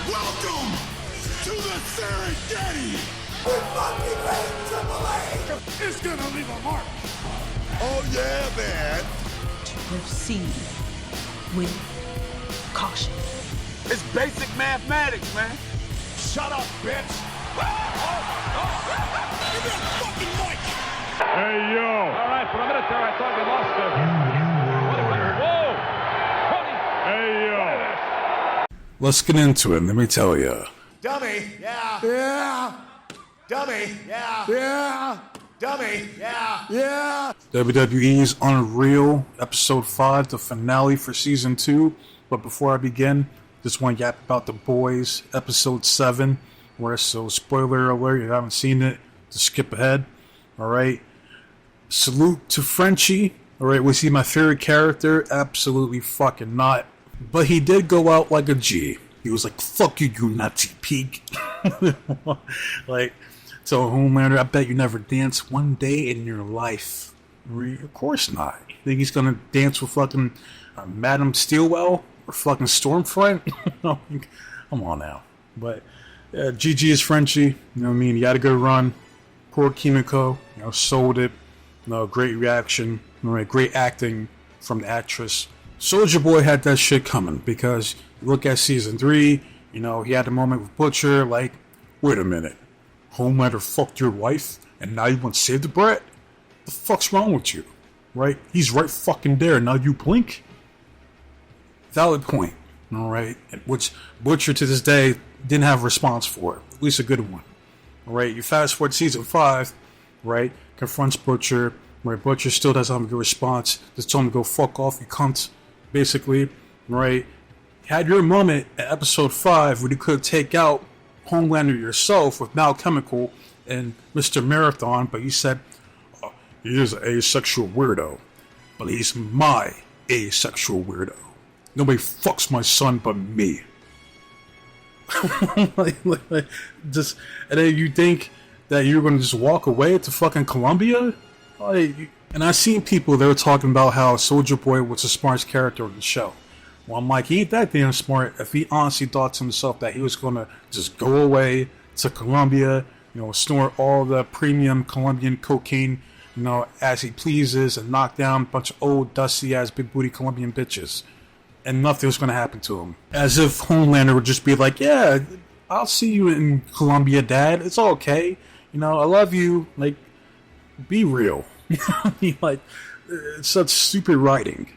Welcome to the Serengeti. We fucking hate Triple H. It's gonna leave a mark. Oh yeah, man. Proceed with caution. It's basic mathematics, man. Shut up, bitch. Give me a fucking mic. Hey, yo. All right, for a minute there, I thought we lost him. Whoa! Hey, yo. Let's get into it. Let me tell you. Dummy, yeah. Yeah. Dummy, yeah. Yeah. Dummy, yeah. Yeah. WWE's Unreal, Episode 5, the finale for Season 2. But before I begin, just want to yap about The Boys, Episode 7. Where, so, spoiler alert, if you haven't seen it, just skip ahead. Alright. Salute to Frenchie. Alright, was he my favorite character? Absolutely fucking not. But he did go out like a G. He was like, fuck you, you Nazi pig. Like, so Homelander, I bet you never dance one day in your life. Of course not. You think he's gonna dance with fucking Madam Steelwell or fucking Stormfront? Come on now. But GG is Frenchie. You know what I mean? He had a good run. Poor Kimiko, sold it. Great reaction. Great acting from the actress. Soulja Boy had that shit coming because you look at Season 3, he had a moment with Butcher, like, wait a minute. Homelander fucked your wife, and now you want to save the brat? The fuck's wrong with you? Right? He's right fucking there, now you blink? Valid point, alright? Which Butcher to this day didn't have a response for, at least a good one. Alright, you fast forward to Season 5, right? Confronts Butcher, right? Butcher still doesn't have a good response. Just told him to go fuck off, you cunt, basically, right? Had your moment at Episode 5 where you could take out Homelander yourself with Malchemical and Mr. Marathon, but you said, oh, he is an asexual weirdo, but he's my asexual weirdo. Nobody fucks my son but me. Just, and then you think that you're going to just walk away to fucking Columbia? And I seen people, they were talking about how Soulja Boy was the smartest character on the show. Well, I'm like, he ain't that damn smart if he honestly thought to himself that he was going to just go away to Colombia, snort all the premium Colombian cocaine, as he pleases and knock down a bunch of old, dusty-ass, big-booty Colombian bitches. And nothing was going to happen to him. As if Homelander would just be like, yeah, I'll see you in Colombia, Dad. It's all okay. I love you. Like, be real. Like, it's such stupid writing.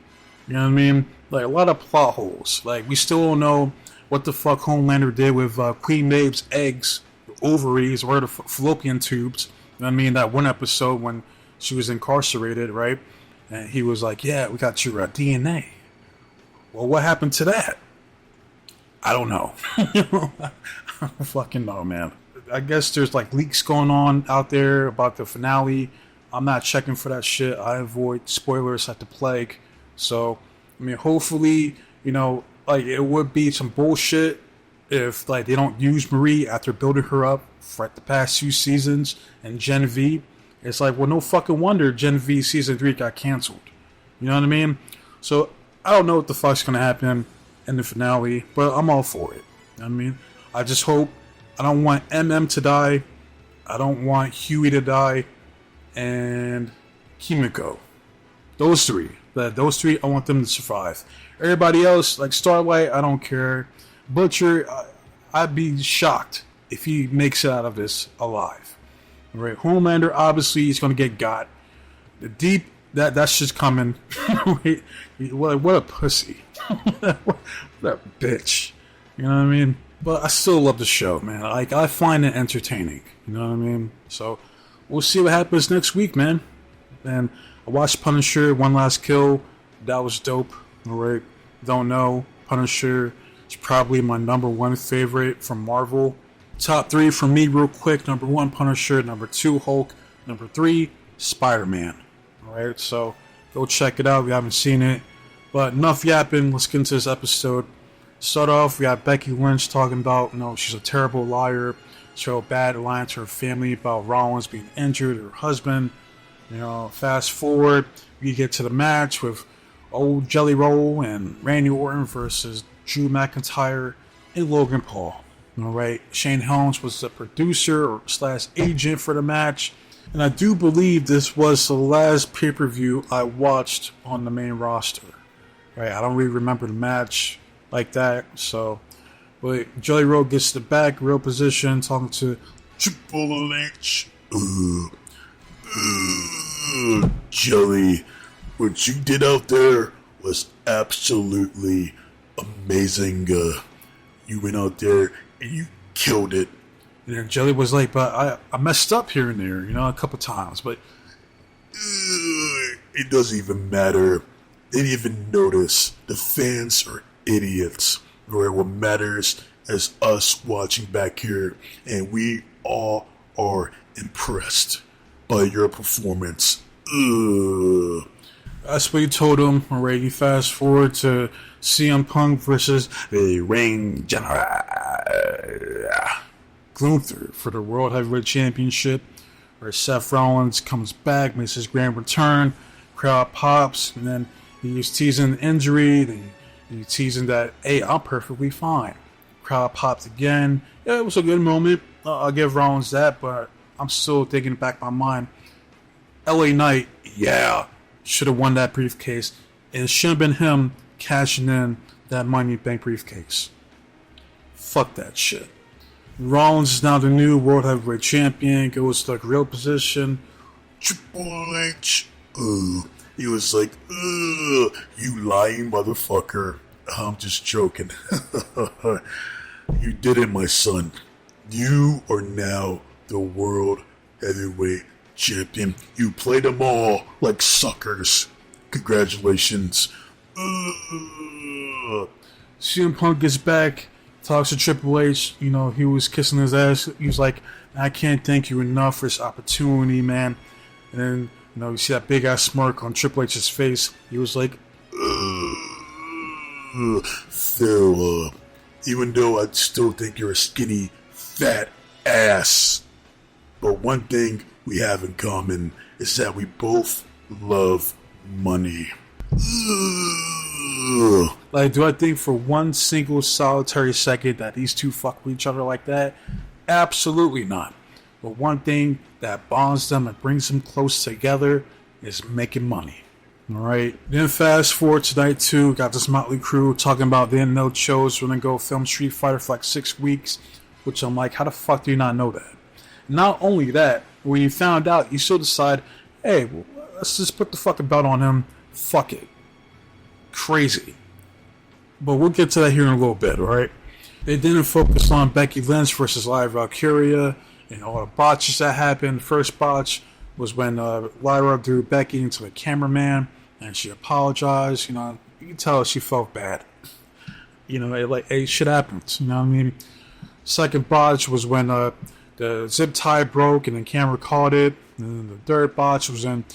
You know what I mean? Like, a lot of plot holes. Like, we still don't know what the fuck Homelander did with Queen Maeve's eggs, ovaries, or the fallopian tubes. You know what I mean? That one episode when she was incarcerated, right? And he was like, yeah, we got your DNA. Well, what happened to that? I don't know. I don't fucking know, man. I guess there's like leaks going on out there about the finale. I'm not checking for that shit. I avoid spoilers like the plague. So, I mean, hopefully, like, it would be some bullshit if, like, they don't use Marie after building her up for the past 2 seasons and Gen V. It's like, well, no fucking wonder Gen V Season 3 got canceled. You know what I mean? So, I don't know what the fuck's gonna happen in the finale, but I'm all for it. I mean, I just hope, I don't want MM to die, I don't want Huey to die, and Kimiko. Those three, I want them to survive. Everybody else, like Starlight, I don't care. Butcher, I'd be shocked if he makes it out of this alive. All right, Homelander, obviously, he's gonna get got. The Deep, that's just coming. What a pussy. What a bitch. You know what I mean? But I still love the show, man. Like, I find it entertaining. You know what I mean? So, we'll see what happens next week, man. And I watched Punisher, One Last Kill. That was dope. Alright. Don't know. Punisher is probably my #1 favorite from Marvel. Top 3 for me, real quick. #1, Punisher. #2, Hulk. #3, Spider-Man. Alright, so go check it out if you haven't seen it. But enough yapping. Let's get into this episode. Start off, we got Becky Lynch talking about, she's a terrible liar. Show a bad line to her family about Rollins being injured, her husband. Fast forward, we get to the match with Old Jelly Roll and Randy Orton versus Drew McIntyre and Logan Paul. All right, Shane Helms was the producer or / agent for the match, and I do believe this was the last pay-per-view I watched on the main roster. Right, I don't really remember the match like that, so. But Jelly Roll gets the back, real position, talking to Triple H. Jelly, what you did out there was absolutely amazing. You went out there and you killed it. And then Jelly was like, but I messed up here and there, a couple times, but it doesn't even matter. They didn't even notice. The fans are idiots. Where what matters is us watching back here, and we all are impressed by your performance. That's what he told him. Alright, you fast forward to CM Punk versus the Ring General Gunther for the World Heavyweight Championship, where Seth Rollins comes back, makes his grand return, crowd pops, and then he's teasing the injury, then he's teasing that, hey, I'm perfectly fine. Crowd popped again. Yeah, it was a good moment. I'll give Rollins that, but I'm still thinking back in my mind. LA Knight, yeah, should have won that briefcase. And it should have been him cashing in that Money in the Bank briefcase. Fuck that shit. Rollins is now the new World Heavyweight Champion. Goes to the real position. Triple H. He was like, you lying motherfucker. I'm just joking. You did it, my son. You are now the World Heavyweight Champion. You played them all like suckers. Congratulations. CM Punk gets back, talks to Triple H. He was kissing his ass. He was like, I can't thank you enough for this opportunity, man. And then, you see that big ass smirk on Triple H's face. He was like, Phil, even though I still think you're a skinny, fat ass. But one thing we have in common is that we both love money. Like, do I think for one single solitary second that these two fuck with each other like that? Absolutely not. But one thing that bonds them and brings them close together is making money. Alright, then fast forward to night 2, got this motley crew talking about they didn't know shows. We're gonna go film Street Fighter for like 6 weeks, which I'm like, how the fuck do you not know that? Not only that, when you found out, you still decide, hey, well, let's just put the fucking belt on him, fuck it. Crazy. But we'll get to that here in a little bit, alright? They didn't focus on Becky Lynch versus Lyra Valkyria and all the botches that happened. The first botch was when Lyra threw Becky into the cameraman and she apologized. You can tell she felt bad. Hey, shit happens. You know what I mean? Second botch was when the zip tie broke and the camera caught it. And then the third botch was when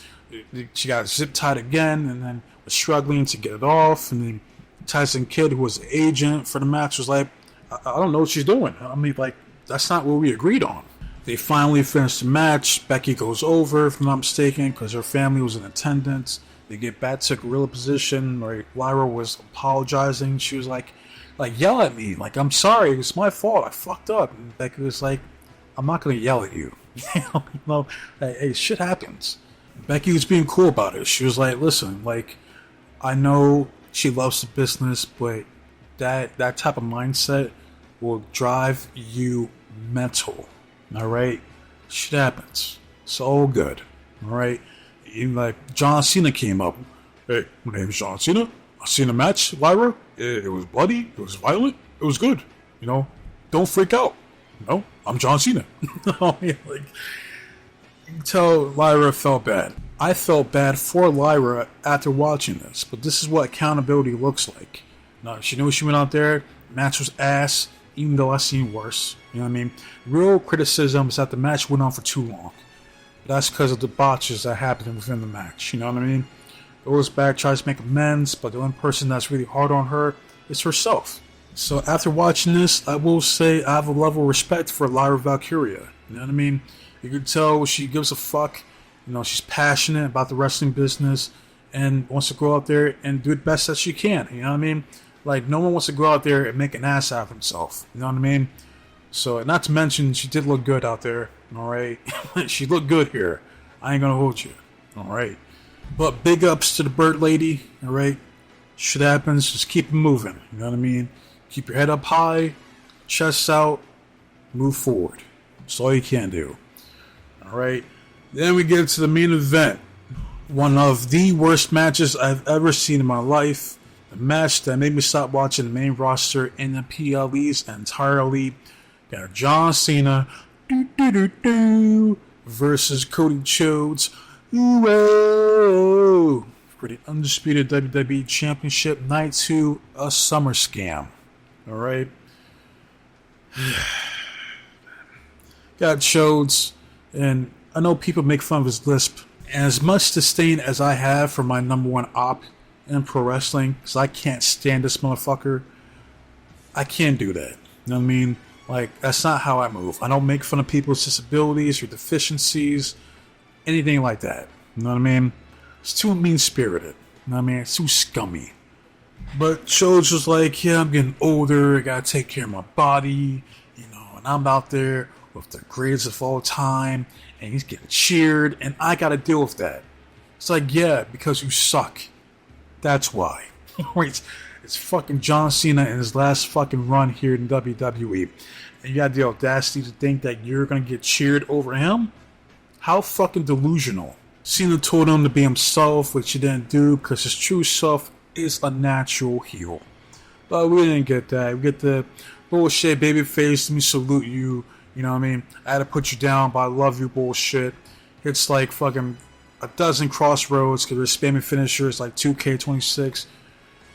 she got zip tied again and then was struggling to get it off. And then Tyson Kidd, who was the agent for the match, was like, I don't know what she's doing. I mean, like, that's not what we agreed on. They finally finished the match. Becky goes over, if I'm not mistaken, because her family was in attendance. They get back to gorilla position. Right? Lyra was apologizing. She was like, yell at me. Like, I'm sorry. It's my fault. I fucked up. And Becky was like, I'm not going to yell at you. Hey, shit happens. Becky was being cool about it. She was like, listen, like, I know she loves the business, but that type of mindset will drive you mental. Alright? Shit happens. It's all good. Alright? Even like John Cena came up. Hey, my name is John Cena. I seen a match, Lyra. It was bloody. It was violent. It was good. Don't freak out. I'm John Cena. Like, you can tell Lyra felt bad. I felt bad for Lyra after watching this, but this is what accountability looks like. Now, she knew she went out there, match was ass, even though I seen worse. You know what I mean? Real criticism is that the match went on for too long. But that's because of the botches that happened within the match. You know what I mean? Goes back, tries to make amends, but the only person that's really hard on her is herself. So after watching this, I will say I have a level of respect for Lyra Valkyria. You know what I mean? You can tell she gives a fuck. She's passionate about the wrestling business and wants to go out there and do the best that she can. You know what I mean? Like, no one wants to go out there and make an ass out of himself. You know what I mean? So, not to mention, she did look good out there. Alright? She looked good here. I ain't gonna hold you. Alright? But big ups to the bird lady. Alright? Shit happens. Just keep it moving. You know what I mean? Keep your head up high. Chest out. Move forward. That's all you can do. Alright? Then we get to the main event. One of the worst matches I've ever seen in my life. The match that made me stop watching the main roster in the PLEs entirely. Got John Cena versus Cody Rhodes for the undisputed WWE Championship Night 2, a Summer Scam. Alright? Got Rhodes, and I know people make fun of his lisp. And as much disdain as I have for my number one op in pro wrestling, because I can't stand this motherfucker, I can't do that. You know what I mean? Like, that's not how I move. I don't make fun of people's disabilities or deficiencies, anything like that. You know what I mean? It's too mean-spirited. You know what I mean? It's too scummy. But Rhodes was like, yeah, I'm getting older, I gotta take care of my body, you know, and I'm out there with the greatest of all time, and he's getting cheered, and I gotta deal with that. It's like, yeah, because you suck. That's why. It's fucking John Cena in his last fucking run here in WWE. And you got the audacity to think that you're gonna get cheered over him? How fucking delusional. Cena told him to be himself, which he didn't do, because his true self is a natural heel. But we didn't get that. We get the bullshit babyface, let me salute you. You know what I mean? I had to put you down, but I love you bullshit. It's like fucking a dozen crossroads because they're spamming finishers like 2K26.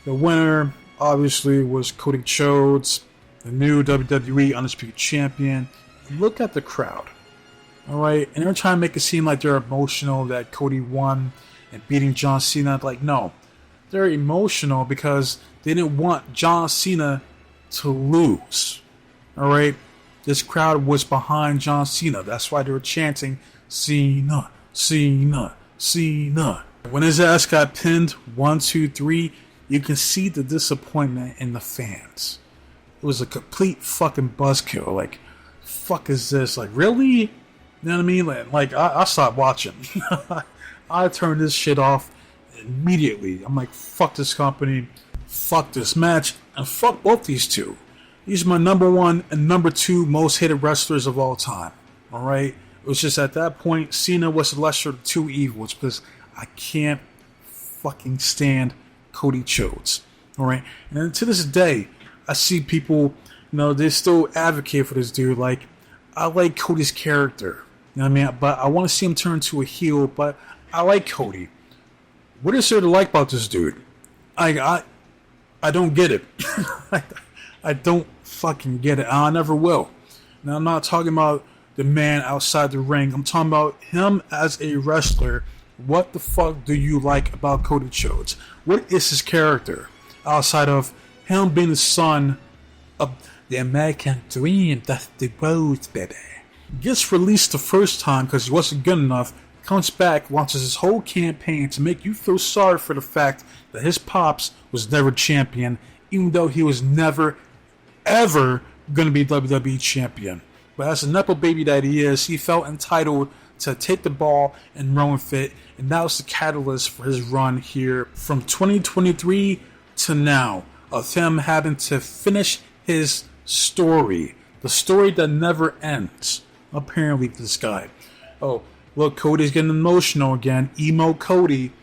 The winner, obviously, was Cody Rhodes, the new WWE Undisputed Champion. And look at the crowd. Alright? And they're trying to make it seem like they're emotional that Cody won and beating John Cena. Like, no. They're emotional because they didn't want John Cena to lose. Alright? This crowd was behind John Cena. That's why they were chanting, Cena, Cena, Cena. When his ass got pinned, 1, 2, 3, you can see the disappointment in the fans. It was a complete fucking buzzkill. Like, fuck is this? Like, really? You know what I mean? Like I stopped watching. I turned this shit off immediately. I'm like, fuck this company, fuck this match, and fuck both these two. These are my number one and number two most hated wrestlers of all time. Alright? It was just at that point, Cena was the lesser of two evils because I can't fucking stand Cody Rhodes. Alright? And to this day, I see people, you know, they still advocate for this dude. Like, I like Cody's character. You know what I mean? But I want to see him turn to a heel, but I like Cody. What is there to like about this dude? I don't get it. I don't fucking get it. I never will. Now, I'm not talking about the man outside the ring. I'm talking about him as a wrestler. What the fuck do you like about Cody Rhodes? What is his character outside of him being the son of the American dream? That's the road, baby. Gets released the first time because he wasn't good enough. Comes back, launches his whole campaign to make you feel sorry for the fact that his pops was never champion, even though he was never, ever going to be WWE champion. But as a Nepo baby that he is, he felt entitled to take the ball and run with it, and that was the catalyst for his run here from 2023 to now, of him having to finish his story. The story that never ends, apparently, this guy. Oh, look, Cody's getting emotional again. Emo Cody.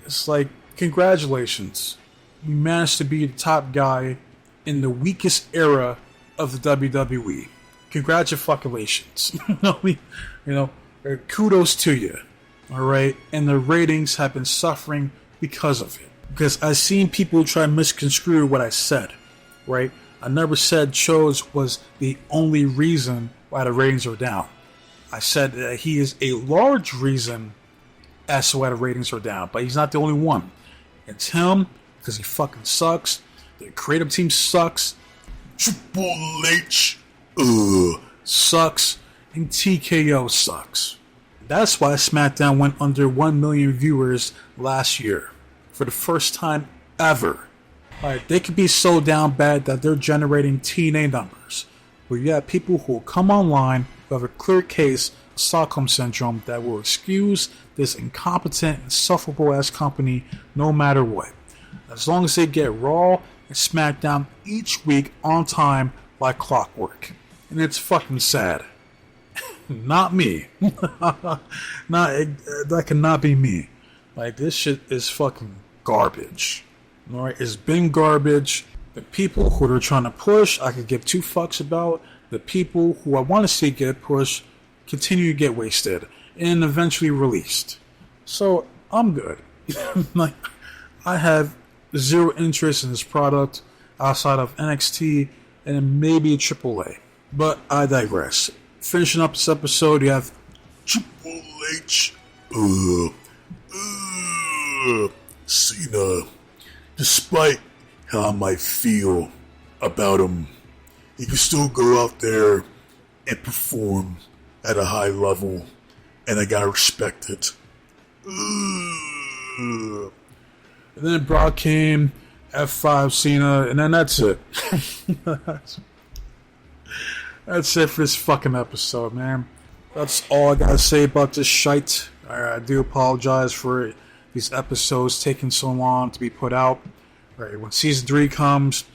It's like, congratulations. You managed to be the top guy in the weakest era of the WWE. Congratulations. You know, kudos to you. Alright? And the ratings have been suffering because of it. Because I've seen people try to misconstrue what I said. Right? I never said Rhodes was the only reason why the ratings are down. I said that he is a large reason as to why the ratings are down. But he's not the only one. It's him, because he fucking sucks. The creative team sucks. Triple H Sucks. And TKO sucks. That's why SmackDown went under 1 million viewers last year. For the first time ever. Like, they could be so down bad that they're generating TNA numbers. But you have people who will come online who have a clear case of Stockholm Syndrome that will excuse this incompetent, insufferable ass company no matter what. As long as they get Raw and SmackDown each week on time like clockwork. And it's fucking sad. Not me. That cannot be me. Like, this shit is fucking garbage. Alright, it's been garbage. The people who they're trying to push, I could give two fucks about. The people who I want to see get pushed continue to get wasted and eventually released. So, I'm good. Like, I have zero interest in this product outside of NXT and maybe AAA. But I digress. Finishing up this episode, you have Triple H, Cena. Despite how I might feel about him, he can still go out there and perform at a high level, and I gotta respect it. And then Brock came, F5 Cena, and then that's it. That's it for this fucking episode, man. That's all I gotta say about this shite. I do apologize for these episodes taking so long to be put out. Right, when season 3 comes,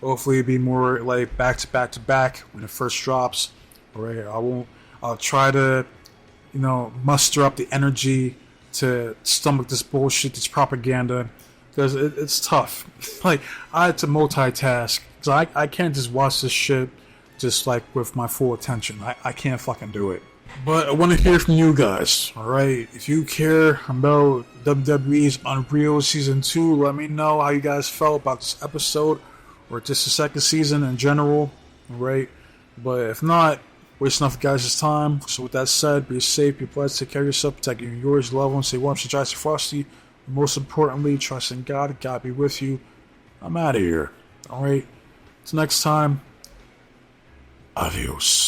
hopefully it'll be more like back to back to back when it first drops. Alright, I'll try to, muster up the energy to stomach this bullshit, this propaganda, because it's tough. Like, I had to multitask, because I can't just watch this shit just like with my full attention. I can't fucking do it. But I want to hear from you guys, alright? If you care about WWE's Unreal Season 2, let me know how you guys felt about this episode, or just the second season in general, alright? But if not, waste enough of guys' time. So with that said, be safe, be blessed, take care of yourself, protect you and yours, love them, stay warm, stay dry, stay frosty. And most importantly, trust in God, God be with you. I'm out of here, alright? Till next time, adios.